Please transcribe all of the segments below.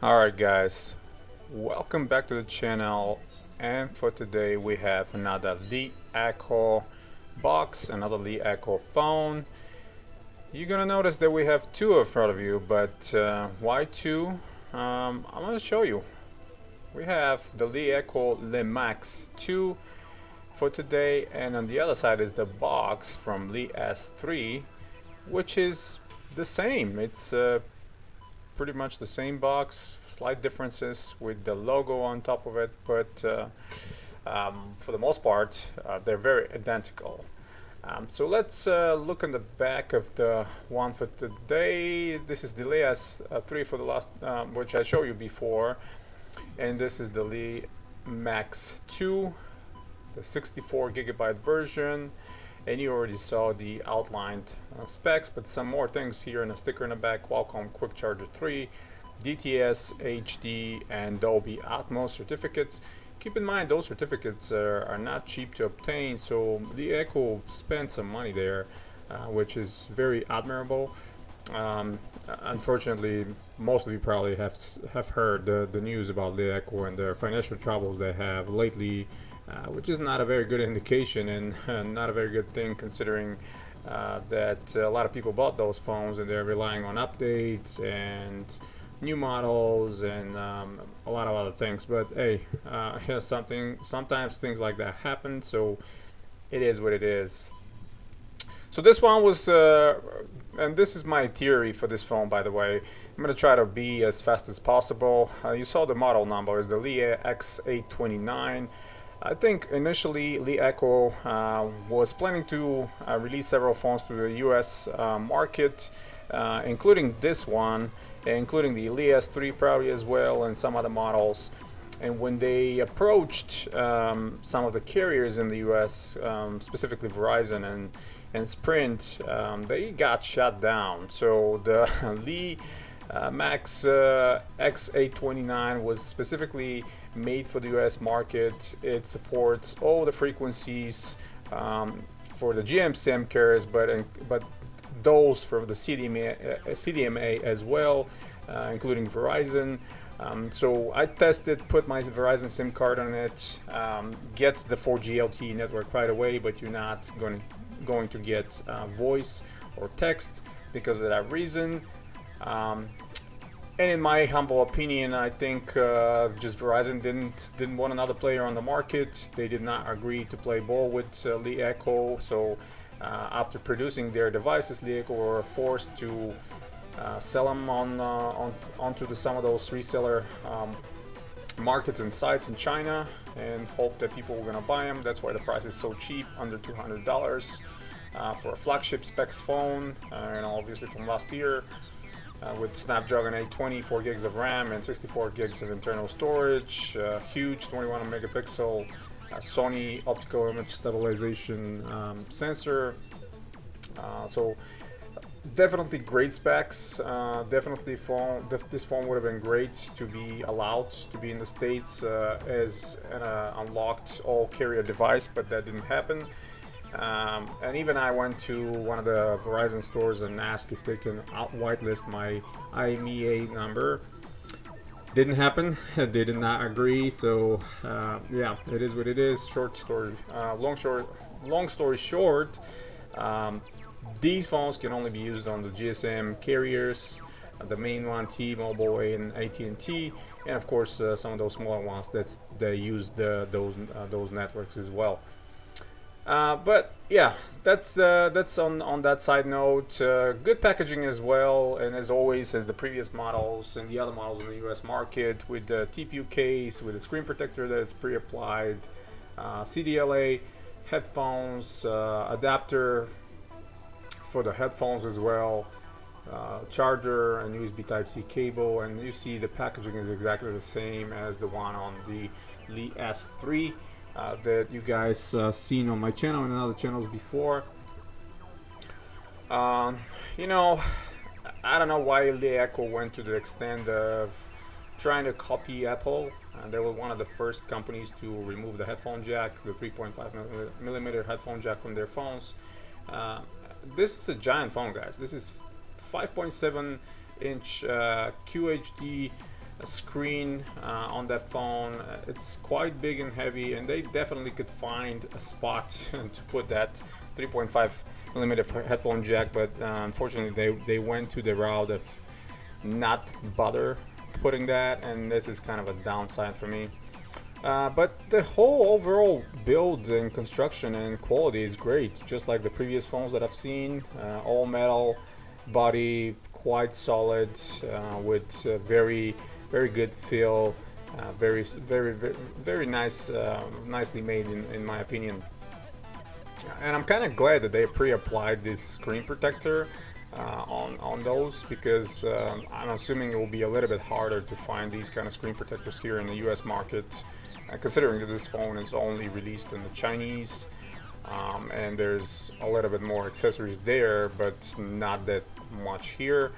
Alright guys, welcome back to the channel, and for today we have another LeEco box, another LeEco phone. You're gonna notice that we have two in front of you, but why two? I'm gonna show you. We have the LeEco LeMax 2 for today, and on the other side is the box from LeS3, which is the same. It's pretty much the same box, slight differences with the logo on top of it, but for the most part they're very identical. So let's look on the back of the one for today. This is the LeS3 for the last, which I showed you before, and this is the LeMax 2, the 64 gigabyte version. And you already saw the outlined specs, but some more things here in a sticker in the back. Qualcomm Quick Charger 3, DTS HD and Dolby Atmos certificates. Keep in mind those certificates are not cheap to obtain, so LeEco spent some money there, which is very admirable. Unfortunately, most of you probably have heard the news about LeEco and their financial troubles they have lately, which is not a very good indication, and not a very good thing, considering that a lot of people bought those phones and they're relying on updates and new models and a lot of other things. But hey, sometimes things like that happen, so it is what it is. So this one was, and this is my theory for this phone, by the way. I'm going to try to be as fast as possible. You saw the model number is the X829. I think initially LeEco was planning to release several phones to the US market, including this one, including the LeS3 probably as well, and some other models. And when they approached some of the carriers in the US, specifically Verizon and Sprint, they got shut down. So the LeMax X829 was specifically made for the US market. It supports all the frequencies for the GSM carriers, but those for the CDMA as well, including Verizon. So I tested, put my Verizon SIM card on it, gets the 4G LTE network right away, but you're not going to get voice or text because of that reason. And in my humble opinion, I think just Verizon didn't want another player on the market. They did not agree to play ball with LeEco. So after producing their devices, LeEco were forced to sell them onto some of those reseller markets and sites in China, and hope that people were going to buy them. That's why the price is so cheap, under $200 for a flagship specs phone, and obviously from last year. With Snapdragon 820, 4 gigs of RAM and 64 gigs of internal storage, huge 21 megapixel Sony optical image stabilization sensor. So definitely great specs. Definitely this phone would have been great to be allowed to be in the States as an unlocked all carrier device, but that didn't happen. And even I went to one of the Verizon stores and asked if they can whitelist my IMEA number. Didn't happen. They did not agree. So yeah, it is what it is. Long story short, these phones can only be used on the GSM carriers, the main one, T-Mobile and AT&T, and of course some of those smaller ones they use those networks as well. But yeah, that's on that side note. Good packaging as well, and as always, as the previous models and the other models in the US market, with the TPU case, with a screen protector that's pre-applied, CDLA headphones, adapter for the headphones as well, charger and USB Type-C cable, and you see the packaging is exactly the same as the one on the LeS3. That you guys seen on my channel and other channels before. You know, I don't know why LeEco went to the extent of trying to copy Apple. They were one of the first companies to remove the headphone jack, the 3.5 millimeter headphone jack from their phones. This is a giant phone, guys. This is 5.7 inch QHD screen on that phone. It's quite big and heavy, and they definitely could find a spot to put that 3.5 millimeter headphone jack, but unfortunately they went to the route of not bother putting that, and this is kind of a downside for me. But the whole overall build and construction and quality is great, just like the previous phones that I've seen. All metal body, quite solid, with very good feel, very nice, nicely made in my opinion. And I'm kind of glad that they pre-applied this screen protector on those, because I'm assuming it will be a little bit harder to find these kind of screen protectors here in the US market, considering that this phone is only released in the Chinese, and there's a little bit more accessories there, but not that much here.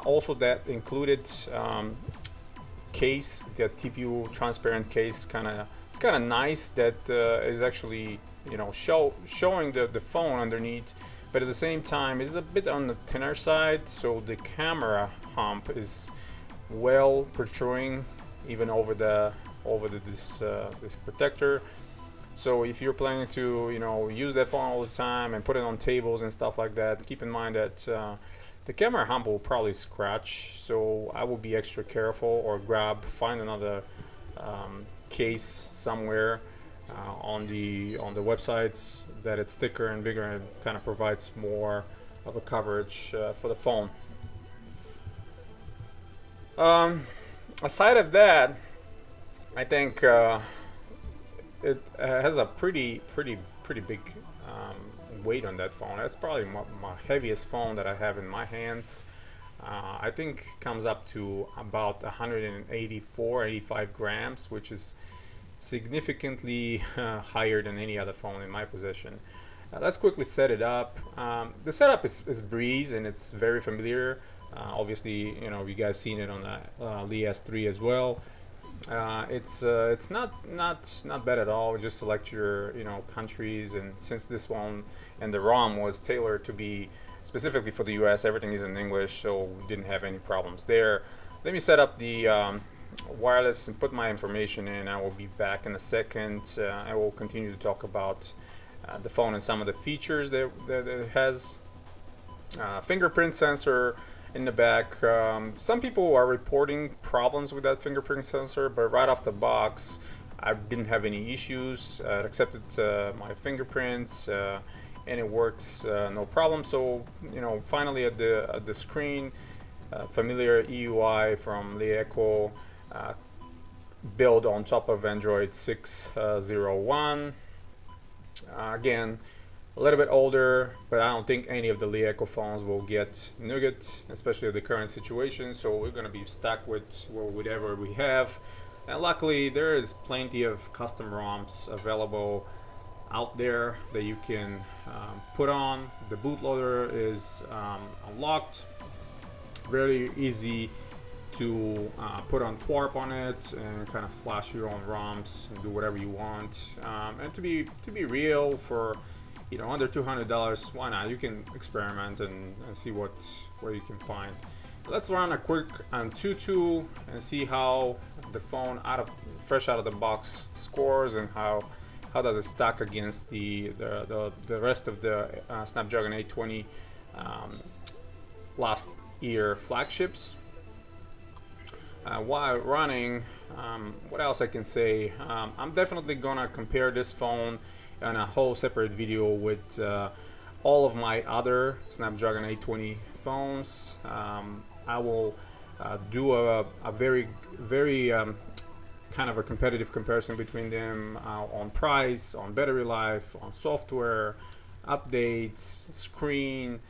Also, that included case, the TPU transparent case, it's kind of nice that is actually, you know, showing the phone underneath, but at the same time is a bit on the thinner side, so the camera hump is well protruding even over this protector. So if you're planning to, you know, use that phone all the time and put it on tables and stuff like that, keep in mind that the camera hump will probably scratch, so I will be extra careful, or find another case somewhere on the websites that it's thicker and bigger and kind of provides more of a coverage for the phone. Aside of that, I think it has a pretty big weight on that phone. That's probably my heaviest phone that I have in my hands. I think comes up to about 185 grams, which is significantly higher than any other phone in my possession. Let's quickly set it up. The setup is breeze, and it's very familiar. Obviously, you know, you guys seen it on the Lee S3 as well. It's not bad at all. Just select your, you know, countries, and since this one and the ROM was tailored to be specifically for the US, everything is in English, so we didn't have any problems there. Let me set up the wireless and put my information in. I will be back in a second. I will continue to talk about the phone and some of the features that it has. Fingerprint sensor in the back. Some people are reporting problems with that fingerprint sensor, but right off the box I didn't have any issues. It accepted my fingerprints, and it works no problem. So, you know, finally at the screen, familiar EUI from LeEco, built on top of Android 6.01. Again, a little bit older, but I don't think any of the LeEco phones will get Nougat, especially the current situation. So we're going to be stuck with whatever we have. And luckily, there is plenty of custom ROMs available out there that you can put on. The bootloader is unlocked. Very easy to put on TWARP on it and kind of flash your own ROMs and do whatever you want. And to be real, for, you know, under $200, why not? You can experiment and see what you can find. Let's run a quick Antutu and see how the phone fresh out of the box scores, and how does it stack against the rest of the Snapdragon 820 last year flagships. While running, what else I can say? I'm definitely gonna compare this phone on a whole separate video with all of my other Snapdragon 820 phones. I will do a very kind of a competitive comparison between them on price, on battery life, on software, updates, screen,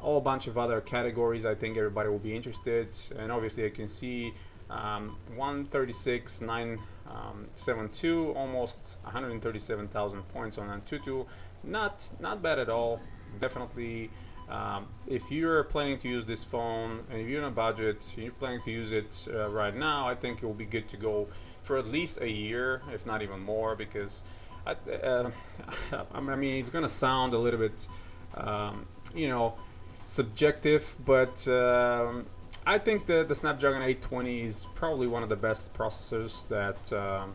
all a bunch of other categories. I think everybody will be interested. And obviously I can see 136,972, almost 137,000 points on Antutu. Not bad at all. Definitely, if you're planning to use this phone and if you're on a budget, you're planning to use it right now, I think it will be good to go for at least a year, if not even more, because I mean, it's gonna sound a little bit you know, subjective, but I think the Snapdragon 820 is probably one of the best processors that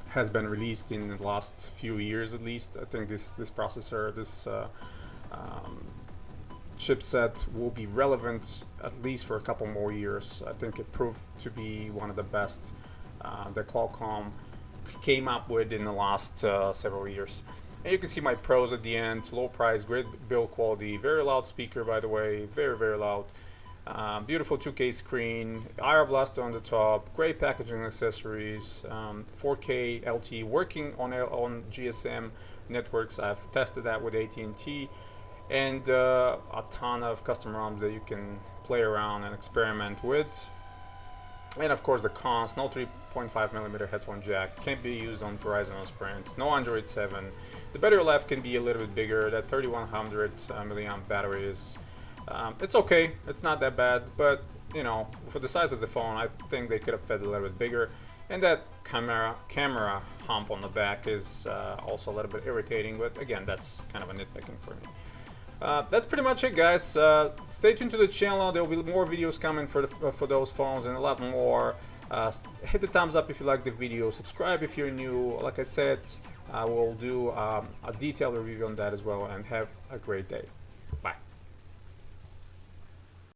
has been released in the last few years at least. I think this processor, this um, chipset will be relevant at least for a couple more years. I think it proved to be one of the best that Qualcomm came up with in the last several years. And you can see my pros at the end: low price, great build quality, very loud speaker, by the way, very loud. Beautiful 2K screen, IR blaster on the top, great packaging and accessories, 4K LTE working on GSM networks. I've tested that with AT&T, and a ton of custom ROMs that you can play around and experiment with. And of course the cons: no 3.5mm headphone jack, can't be used on Verizon or Sprint, no Android 7. The battery life can be a little bit bigger. That 3100 milliamp battery is it's okay, it's not that bad, but you know, for the size of the phone, I think they could have fed a little bit bigger. And that camera hump on the back is also a little bit irritating, but again, that's kind of a nitpicking for me. That's pretty much it, guys. Stay tuned to the channel. There will be more videos coming for those phones and a lot more. Hit the thumbs up if you like the video. Subscribe if you're new. Like I said, I will do a detailed review on that as well, and have a great day.